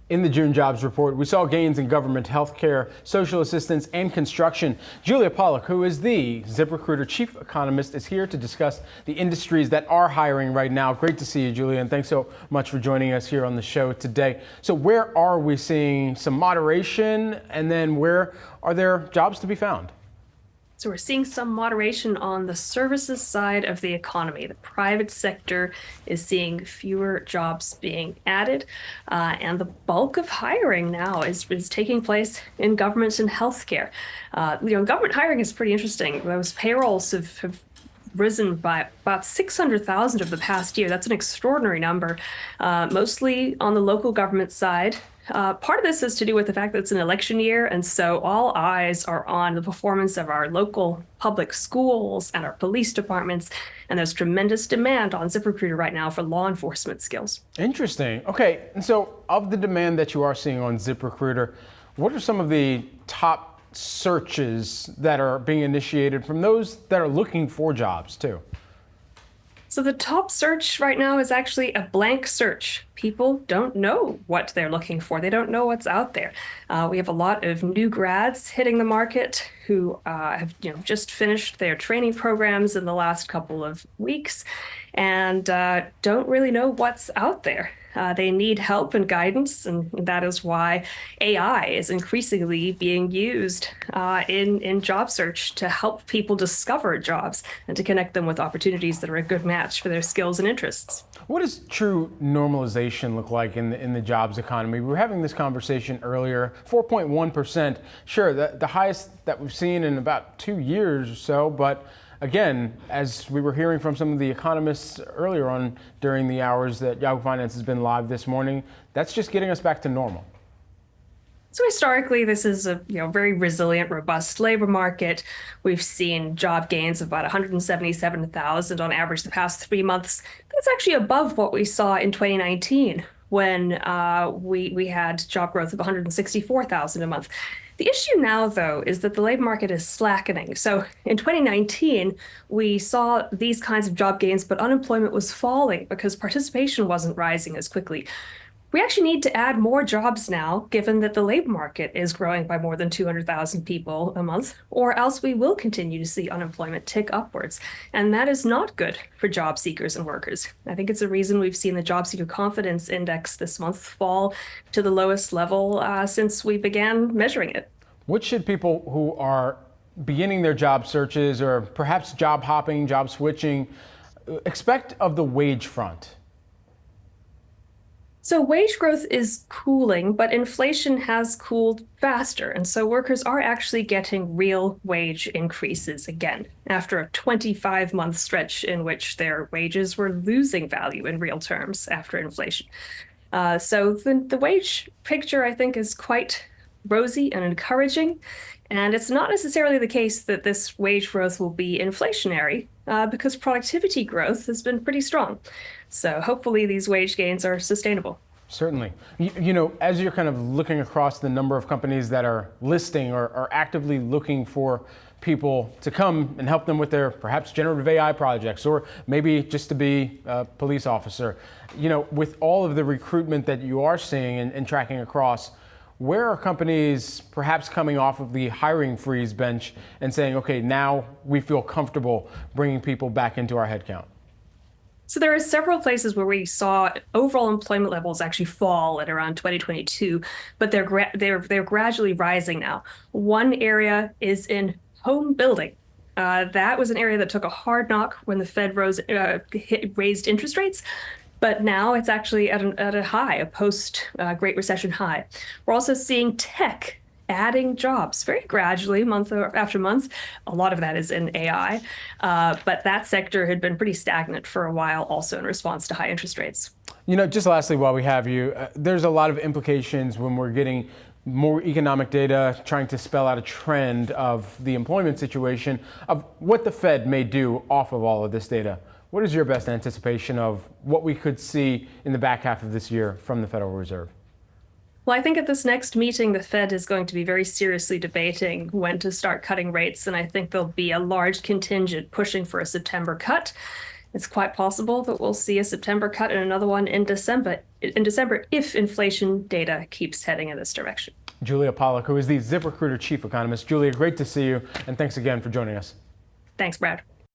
In the June jobs report, we saw gains in government, healthcare, social assistance, and construction. Julia Pollack, who is the ZipRecruiter chief economist, is here to discuss the industries that are hiring right now. Great to see you, Julia, and thanks so much for joining us here on the show today. So where are we seeing some moderation, and then where are there jobs to be found? So we're seeing some moderation on the services side of the economy. The private sector is seeing fewer jobs being added, and the bulk of hiring now is taking place in government and healthcare. Government hiring is pretty interesting. Those payrolls have risen by about 600,000 over the past year. That's an extraordinary number, mostly on the local government side. Part of this is to do with the fact that it's an election year, and so all eyes are on the performance of our local public schools and our police departments, and there's tremendous demand on ZipRecruiter right now for law enforcement skills. Interesting. Okay, and so of the demand that you are seeing on ZipRecruiter, what are some of the top searches that are being initiated from those that are looking for jobs too? So the top search right now is actually a blank search. People don't know what they're looking for. They don't know what's out there. We have a lot of new grads hitting the market who have just finished their training programs in the last couple of weeks and don't really know what's out there. They need help and guidance, and that is why AI is increasingly being used in job search to help people discover jobs and to connect them with opportunities that are a good match for their skills and interests. What does true normalization look like in the jobs economy? We were having this conversation earlier. 4.1%, sure, the highest that we've seen in about 2 years or so, but again, as we were hearing from some of the economists earlier on during the hours that Yahoo Finance has been live this morning, that's just getting us back to normal. So historically, this is a very resilient, robust labor market. We've seen job gains of about 177,000 on average the past 3 months. That's actually above what we saw in 2019 when we had job growth of 164,000 a month. The issue now, though, is that the labor market is slackening. So in 2019, we saw these kinds of job gains, but unemployment was falling because participation wasn't rising as quickly. We actually need to add more jobs now, given that the labor market is growing by more than 200,000 people a month, or else we will continue to see unemployment tick upwards. And that is not good for job seekers and workers. I think it's a reason we've seen the job seeker confidence index this month fall to the lowest level since we began measuring it. What should people who are beginning their job searches or perhaps job hopping, job switching, expect of the wage front? So wage growth is cooling, but inflation has cooled faster. And so workers are actually getting real wage increases again after a 25-month stretch in which their wages were losing value in real terms after inflation. So the wage picture, I think, is quite rosy and encouraging. And it's not necessarily the case that this wage growth will be inflationary because productivity growth has been pretty strong. So hopefully these wage gains are sustainable. Certainly. As you're kind of looking across the number of companies that are listing or are actively looking for people to come and help them with their perhaps generative AI projects, or maybe just to be a police officer, with all of the recruitment that you are seeing and tracking across, where are companies perhaps coming off of the hiring freeze bench and saying, okay, now we feel comfortable bringing people back into our headcount? So there are several places where we saw overall employment levels actually fall at around 2022, but they're gradually rising now. One area is in home building. That was an area that took a hard knock when the Fed raised interest rates. But now it's actually at a high, a post-Great Recession high. We're also seeing tech adding jobs very gradually, month after month. A lot of that is in AI, but that sector had been pretty stagnant for a while, also in response to high interest rates. Just lastly, while we have you, there's a lot of implications when we're getting more economic data trying to spell out a trend of the employment situation, of what the Fed may do off of all of this data. What is your best anticipation of what we could see in the back half of this year from the Federal Reserve? Well, I think at this next meeting, the Fed is going to be very seriously debating when to start cutting rates, and I think there'll be a large contingent pushing for a September cut. It's quite possible that we'll see a September cut and another one in December if inflation data keeps heading in this direction. Julia Pollack, who is the ZipRecruiter chief economist. Julia, great to see you, and thanks again for joining us. Thanks, Brad.